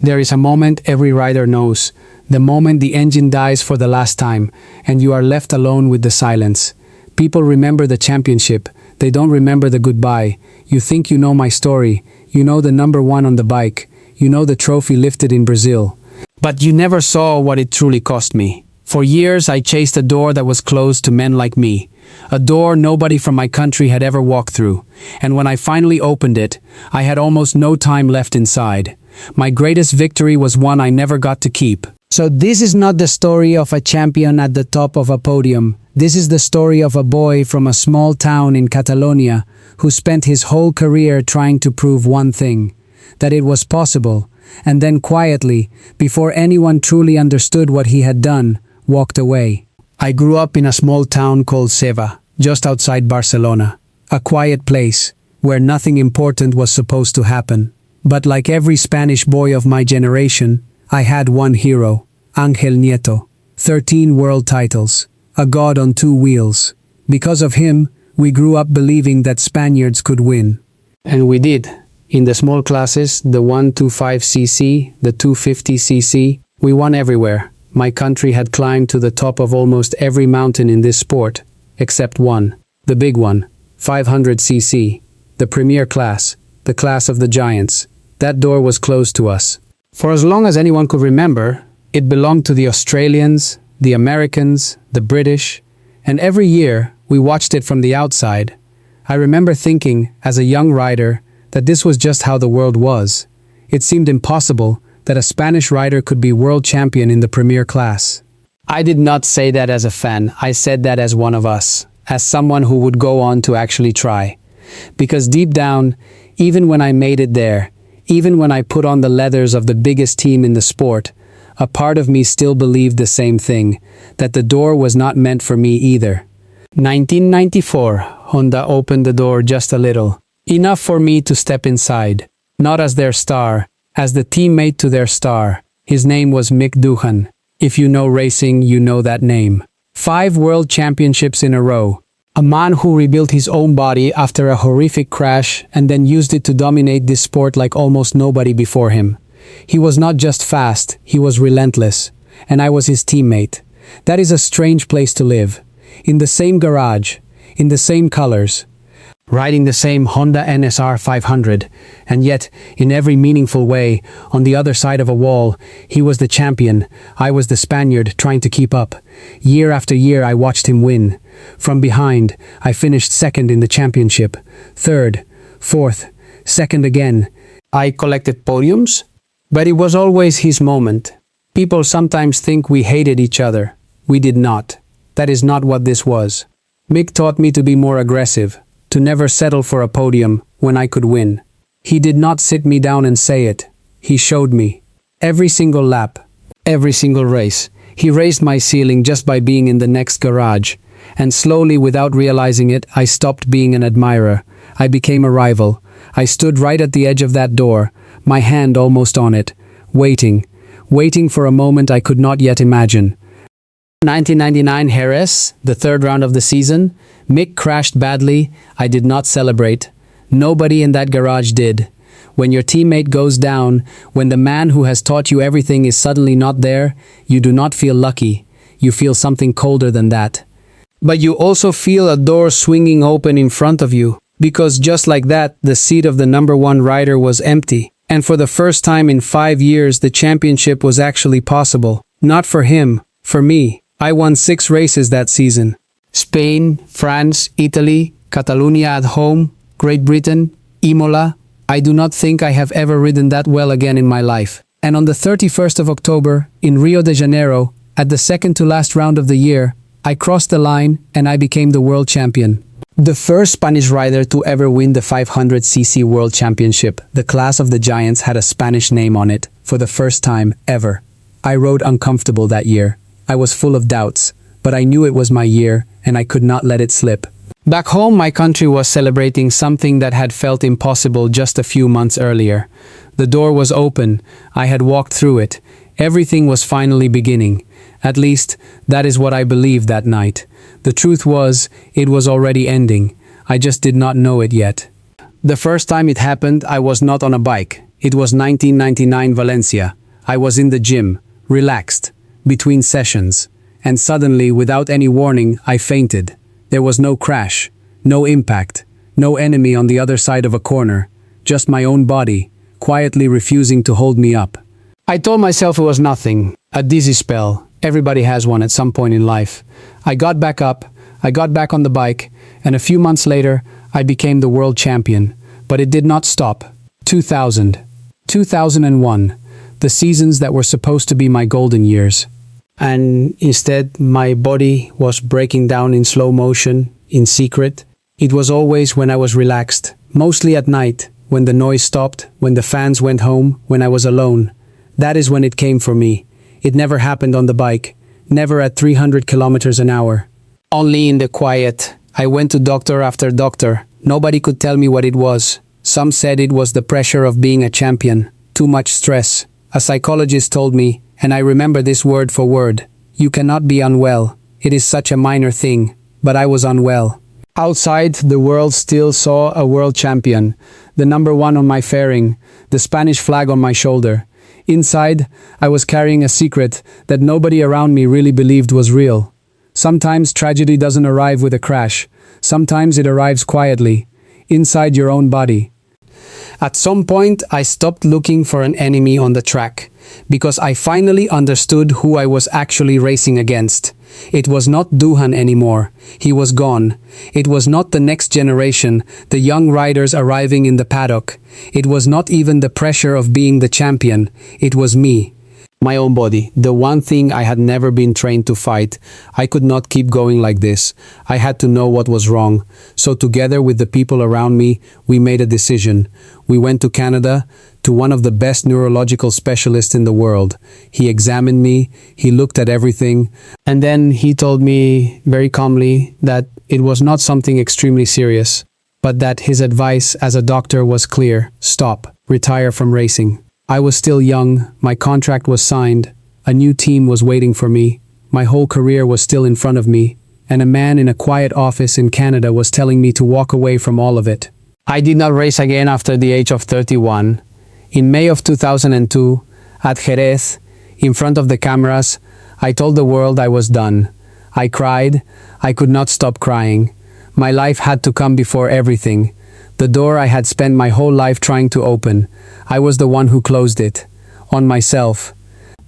There is a moment every rider knows, the moment the engine dies for the last time, and you are left alone with the silence. People remember the championship, they don't remember the goodbye. You think you know my story, you know the number one on the bike, you know the trophy lifted in Brazil. But you never saw what it truly cost me. For years I chased a door that was closed to men like me. A door nobody from my country had ever walked through. And when I finally opened it, I had almost no time left inside. My greatest victory was one I never got to keep. So this is not the story of a champion at the top of a podium. This is the story of a boy from a small town in Catalonia who spent his whole career trying to prove one thing, that it was possible, and then quietly, before anyone truly understood what he had done, walked away. I grew up in a small town called Seva, just outside Barcelona, a quiet place where nothing important was supposed to happen. But like every Spanish boy of my generation, I had one hero, Ángel Nieto, 13 world titles, a god on two wheels. Because of him, we grew up believing that Spaniards could win. And we did. In the small classes, the 125cc, the 250cc, we won everywhere. My country had climbed to the top of almost every mountain in this sport, except one, the big one, 500cc, the premier class, the class of the giants. That door was closed to us. For as long as anyone could remember, it belonged to the Australians, the Americans, the British, and every year we watched it from the outside. I remember thinking, as a young rider, that this was just how the world was. It seemed impossible that a Spanish rider could be world champion in the premier class. I did not say that as a fan, I said that as one of us, as someone who would go on to actually try. Because deep down, even when I made it there, even when I put on the leathers of the biggest team in the sport, a part of me still believed the same thing, that the door was not meant for me either. 1994, Honda opened the door just a little. Enough for me to step inside, not as their star, as the teammate to their star. His name was Mick Doohan. If you know racing, you know that name. 5 world championships in a row. A man who rebuilt his own body after a horrific crash and then used it to dominate this sport like almost nobody before him. He was not just fast, he was relentless. And I was his teammate. That is a strange place to live. In the same garage, in the same colors, riding the same Honda NSR 500, and yet, in every meaningful way, on the other side of a wall, he was the champion, I was the Spaniard trying to keep up. Year after year I watched him win. From behind, I finished second in the championship, third, fourth, second again. I collected podiums, but it was always his moment. People sometimes think we hated each other. We did not. That is not what this was. Mick taught me to be more aggressive, to never settle for a podium when I could win. He did not sit me down and say it. He showed me. Every single lap, every single race. He raised my ceiling just by being in the next garage. And slowly, without realizing it, I stopped being an admirer. I became a rival. I stood right at the edge of that door, my hand almost on it, waiting for a moment I could not yet imagine. 1999 Jerez, the third round of the season. Mick crashed badly. I did not celebrate. Nobody in that garage did. When your teammate goes down, when the man who has taught you everything is suddenly not there, you do not feel lucky. You feel something colder than that. But you also feel a door swinging open in front of you, because just like that, the seat of the number one rider was empty. And for the first time in 5 years, the championship was actually possible. Not for him, for me. I won 6 races that season. Spain, France, Italy, Catalonia at home, Great Britain, Imola. I do not think I have ever ridden that well again in my life. And on the 31st of October, in Rio de Janeiro, at the second to last round of the year, I crossed the line and I became the world champion. The first Spanish rider to ever win the 500cc World Championship, the class of the Giants, had a Spanish name on it, for the first time ever. I rode uncomfortable that year. I was full of doubts, but I knew it was my year, and I could not let it slip. Back home, my country was celebrating something that had felt impossible just a few months earlier. The door was open. I had walked through it. Everything was finally beginning. At least, that is what I believed that night. The truth was, it was already ending. I just did not know it yet. The first time it happened, I was not on a bike. It was 1999 Valencia. I was in the gym, relaxed, between sessions, and suddenly, without any warning, I fainted. There was no crash, no impact, no enemy on the other side of a corner, just my own body, quietly refusing to hold me up. I told myself it was nothing, a dizzy spell. Everybody has one at some point in life. I got back up, I got back on the bike, and a few months later, I became the world champion. But it did not stop. 2000, 2001, the seasons that were supposed to be my golden years. And instead, my body was breaking down in slow motion, in secret. It was always when I was relaxed, mostly at night, when the noise stopped, when the fans went home, when I was alone. That is when it came for me. It never happened on the bike, never at 300 kilometers an hour. Only in the quiet. I went to doctor after doctor. Nobody could tell me what it was. Some said it was the pressure of being a champion, too much stress. A psychologist told me, and I remember this word for word, you cannot be unwell. It is such a minor thing, but I was unwell. Outside, the world still saw a world champion, the #1 on my fairing, the Spanish flag on my shoulder. Inside, I was carrying a secret that nobody around me really believed was real. Sometimes tragedy doesn't arrive with a crash. Sometimes it arrives quietly, inside your own body. At some point, I stopped looking for an enemy on the track, because I finally understood who I was actually racing against. It was not Duhan anymore. He was gone. It was not the next generation, the young riders arriving in the paddock. It was not even the pressure of being the champion. It was me. My own body, the one thing I had never been trained to fight. I could not keep going like this. I had to know what was wrong. So together with the people around me, we made a decision. We went to Canada, to one of the best neurological specialists in the world. He examined me, he looked at everything, and then he told me very calmly that it was not something extremely serious, but that his advice as a doctor was clear: stop, retire from racing. I was still young, my contract was signed, a new team was waiting for me, my whole career was still in front of me, and a man in a quiet office in Canada was telling me to walk away from all of it. I did not race again after the age of 31. In May of 2002, at Jerez, in front of the cameras, I told the world I was done. I cried, I could not stop crying. My life had to come before everything. The door I had spent my whole life trying to open, I was the one who closed it. On myself.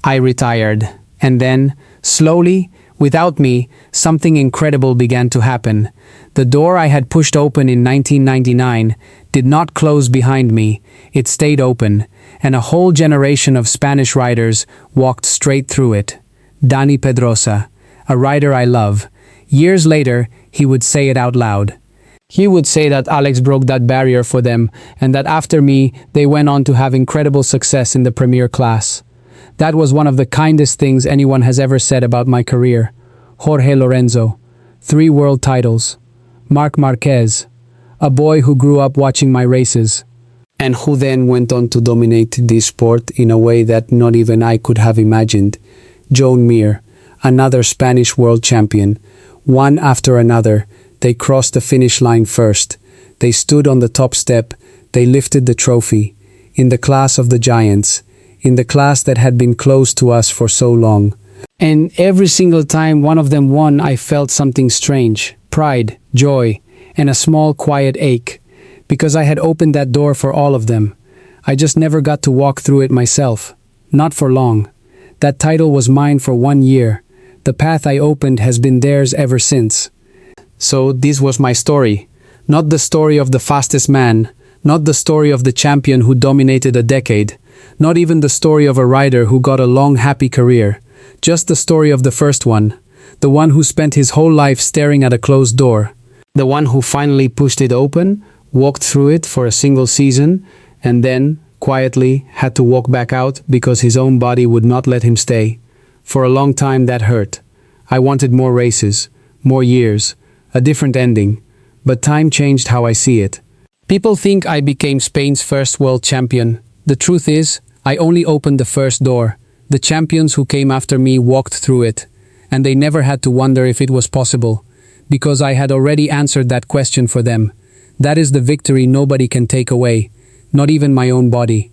I retired. And then, slowly, without me, something incredible began to happen. The door I had pushed open in 1999 did not close behind me. It stayed open, and a whole generation of Spanish riders walked straight through it. Dani Pedrosa, a rider I love. Years later, he would say it out loud. He would say that Alex broke that barrier for them, and that after me, they went on to have incredible success in the premier class. That was one of the kindest things anyone has ever said about my career. Jorge Lorenzo, 3 world titles. Marc Marquez, a boy who grew up watching my races, and who then went on to dominate this sport in a way that not even I could have imagined. Joan Mir, another Spanish world champion. One after another, they crossed the finish line first. They stood on the top step. They lifted the trophy. In the class of the giants. In the class that had been close to us for so long. And every single time one of them won, I felt something strange. Pride, joy, and a small quiet ache. Because I had opened that door for all of them. I just never got to walk through it myself. Not for long. That title was mine for 1 year. The path I opened has been theirs ever since. So this was my story. Not the story of the fastest man. Not the story of the champion who dominated a decade. Not even the story of a rider who got a long, happy career. Just the story of the first one. The one who spent his whole life staring at a closed door. The one who finally pushed it open, walked through it for a single season, and then, quietly, had to walk back out because his own body would not let him stay. For a long time that hurt. I wanted more races, more years, a different ending. But time changed how I see it. People think I became Spain's first world champion. The truth is, I only opened the first door. The champions who came after me walked through it. And they never had to wonder if it was possible. Because I had already answered that question for them. That is the victory nobody can take away. Not even my own body.